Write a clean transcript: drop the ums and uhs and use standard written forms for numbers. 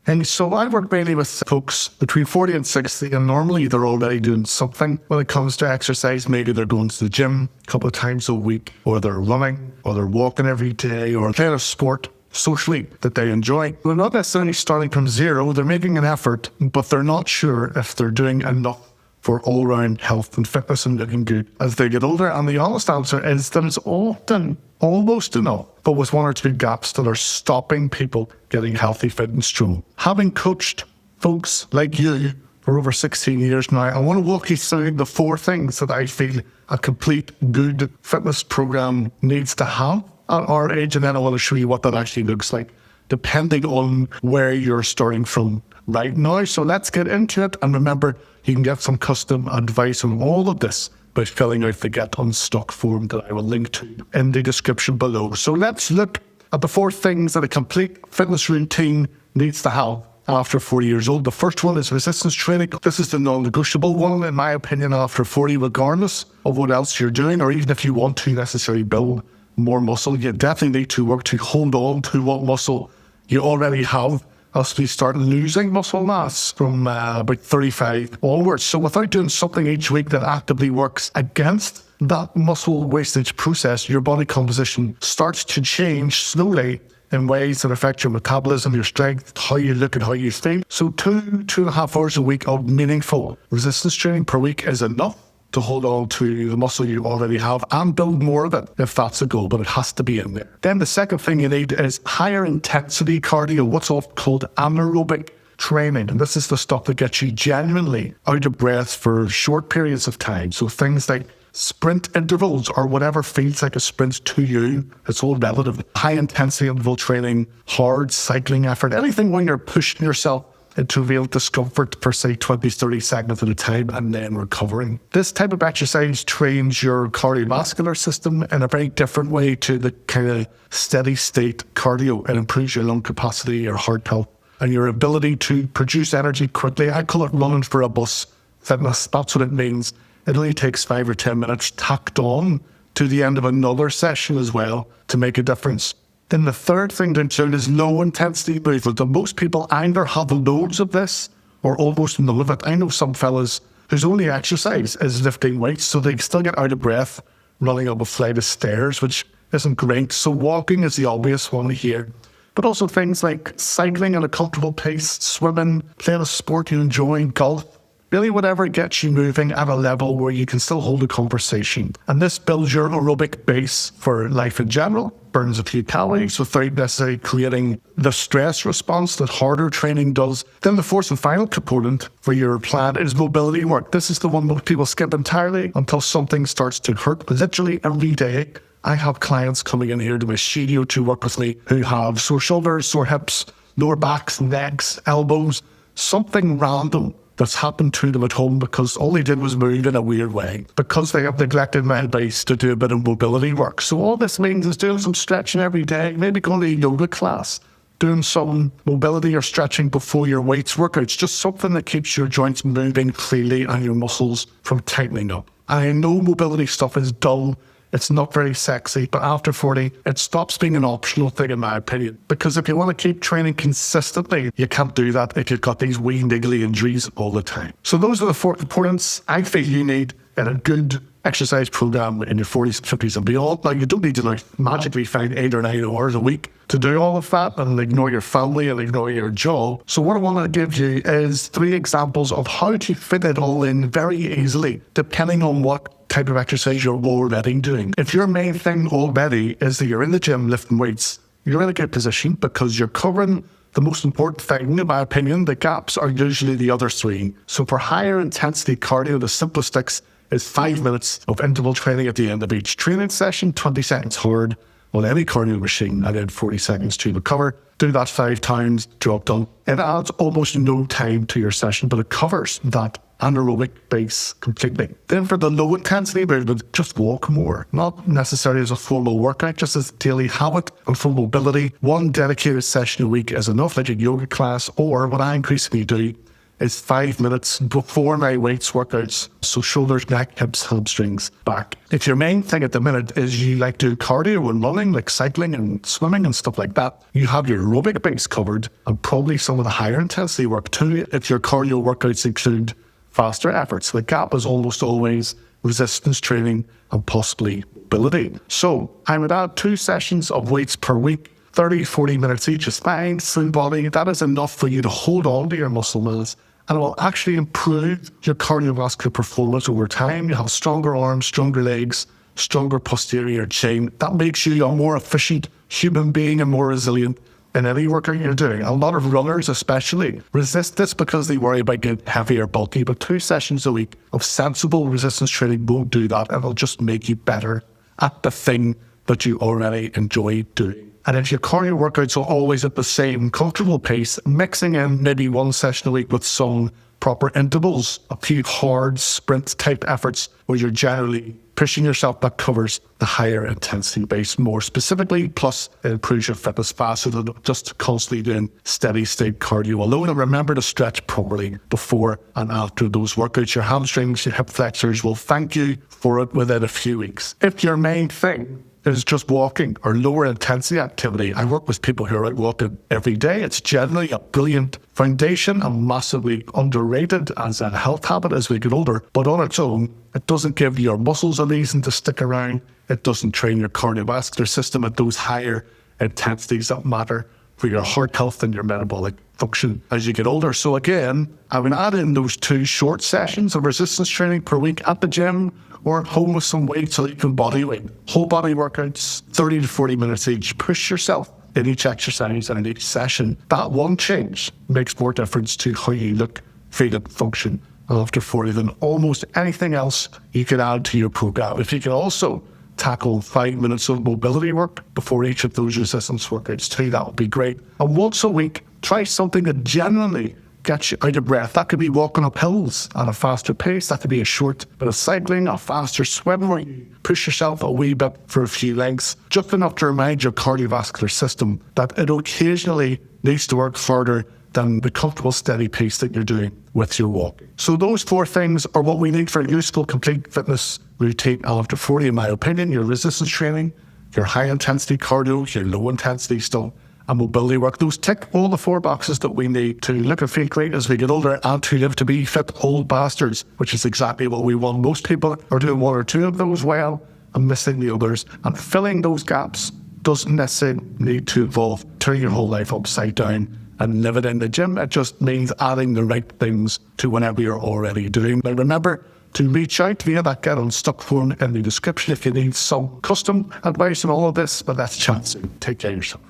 And so I work mainly with folks between 40 and 60, and normally they're already doing something when it comes to exercise. Maybe they're going to the gym a couple of times a week, or they're running, or they're walking every day, or playing a sport socially that they enjoy. They're not necessarily starting from zero. They're making an effort, but they're not sure if they're doing enough for all-round health and fitness and looking good as they get older. And the honest answer is that it's often almost enough, but with one or two gaps that are stopping people getting healthy, fit and strong. Having coached folks like you for over 16 years now, I want to walk you through the 4 things that I feel a complete good fitness program needs to have at our age, and then I want to show you what that actually looks like, depending on where you're starting from right now. So let's get into it. And remember, you can get some custom advice on all of this by filling out the Get Unstuck form that I will link to in the description below. So let's look at the 4 things that a complete fitness routine needs to have after 40 years old. The first one is resistance training. This is the non-negotiable one, in my opinion, after 40, regardless of what else you're doing, or even if you want to necessarily build more muscle, you definitely need to work to hold on to what muscle you already have as we start losing muscle mass from about 35 onwards. So without doing something each week that actively works against that muscle wastage process, your body composition starts to change slowly in ways that affect your metabolism, your strength, how you look and how you feel. So 2.5 hours a week of meaningful resistance training per week is enough to hold on to the muscle you already have and build more of it if that's the goal, but it has to be in there. Then the second thing you need is higher intensity cardio, what's often called anaerobic training. And this is the stuff that gets you genuinely out of breath for short periods of time. So things like sprint intervals or whatever feels like a sprint to you. It's all relative. High intensity interval training, hard cycling effort, anything when you're pushing yourself into real discomfort for say 20, 30 seconds at a time and then recovering. This type of exercise trains your cardiovascular system in a very different way to the kind of steady state cardio. It improves your lung capacity, your heart health, and your ability to produce energy quickly. I call it running for a bus fitness. That's what it means. It only takes 5 or 10 minutes tacked on to the end of another session as well to make a difference. Then the third thing to include is low intensity movement. And most people either have loads of this or almost none of it. I know some fellas whose only exercise is lifting weights, so they still get out of breath running up a flight of stairs, which isn't great. So walking is the obvious one here. But also things like cycling at a comfortable pace, swimming, playing a sport you enjoy, golf. Really whatever gets you moving at a level where you can still hold a conversation. And this builds your aerobic base for life in general, burns a few calories without necessarily creating the stress response that harder training does. Then the fourth and final component for your plan is mobility work. This is the one most people skip entirely until something starts to hurt. Literally every day, I have clients coming in here to my studio to work with me who have sore shoulders, sore hips, lower backs, necks, elbows, something random that's happened to them at home because all they did was move in a weird way, because they have neglected my advice to do a bit of mobility work. So all this means is doing some stretching every day, maybe going to a yoga class, doing some mobility or stretching before your weights workouts, just something that keeps your joints moving freely and your muscles from tightening up. I know mobility stuff is dull. It's not very sexy, but after 40, it stops being an optional thing, in my opinion. Because if you want to keep training consistently, you can't do that if you've got these wee niggly injuries all the time. So those are the 4 components I feel you need in a good exercise program in your 40s, 50s and beyond. Now, you don't need to magically find 8 or 9 hours a week to do all of that and ignore your family and ignore your job. So what I want to give you is 3 examples of how to fit it all in very easily, depending on what type of exercise you're already doing. If your main thing already is that you're in the gym lifting weights, you're in a good position because you're covering the most important thing, in my opinion. The gaps are usually the other 3. So for higher intensity cardio, the simplest fix is 5 minutes of interval training at the end of each training session, 20 seconds hard on any cardio machine and then 40 seconds to recover. Do that 5 times, job done. It adds almost no time to your session, but it covers that anaerobic base completely. Then for the low intensity movement, just walk more. Not necessarily as a formal workout, just as a daily habit. And for mobility, 1 dedicated session a week is enough, like a yoga class, or what I increasingly do is 5 minutes before my weights workouts. So shoulders, neck, hips, hamstrings, back. If your main thing at the minute is you like doing cardio and running, like cycling and swimming and stuff like that, you have your aerobic base covered and probably some of the higher intensity work too if your cardio workouts include faster efforts. The gap is almost always resistance training and possibly mobility. So I would add 2 sessions of weights per week, 30, 40 minutes each is fine, full body. That is enough for you to hold on to your muscle mass, and it will actually improve your cardiovascular performance over time. You have stronger arms, stronger legs, stronger posterior chain. That makes you a more efficient human being and more resilient in any workout you're doing. A lot of runners especially resist this because they worry about getting heavy or bulky, but 2 sessions a week of sensible resistance training won't do that. It'll just make you better at the thing that you already enjoy doing. And if your cardio workouts are always at the same comfortable pace, mixing in maybe 1 session a week with some proper intervals, a few hard sprint type efforts where you're generally pushing yourself, that covers the higher intensity base more specifically, plus it improves your fitness faster than just constantly doing steady state cardio alone. And remember to stretch properly before and after those workouts. Your hamstrings, your hip flexors will thank you for it within a few weeks. If your main thing is just walking or lower intensity activity, I work with people who are out walking every day. It's generally a brilliant foundation and massively underrated as a health habit as we get older. But on its own, it doesn't give your muscles a reason to stick around. It doesn't train your cardiovascular system at those higher intensities that matter for your heart health and your metabolic function as you get older. So again, I would add in those 2 short sessions of resistance training per week at the gym or at home with some weights so that you can body weight. Whole body workouts, 30 to 40 minutes each. Push yourself in each exercise and in each session. That one change makes more difference to how you look, feel and function after 40 than almost anything else you can add to your program. If you can also tackle 5 minutes of mobility work before each of those resistance workouts too, that would be great. And once a week, try something that genuinely gets you out of breath. That could be walking up hills at a faster pace. That could be a short bit of cycling, a faster swim where you push yourself a wee bit for a few lengths, just enough to remind your cardiovascular system that it occasionally needs to work harder than the comfortable steady pace that you're doing with your walk. So those 4 things are what we need for a useful, complete fitness routine after 40, in my opinion. Your resistance training, your high intensity cardio, your low intensity stuff, and mobility work. Those tick all the 4 boxes that we need to look and feel great as we get older and to live to be fit old bastards, which is exactly what we want. Most people are doing 1 or 2 of those well and missing the others. And filling those gaps doesn't necessarily need to involve turning your whole life upside down and live it in the gym. It just means adding the right things to whatever you're already doing. But remember to reach out via that Get Unstuck form in the description if you need some custom advice on all of this. But let's chat soon. Take care of yourself.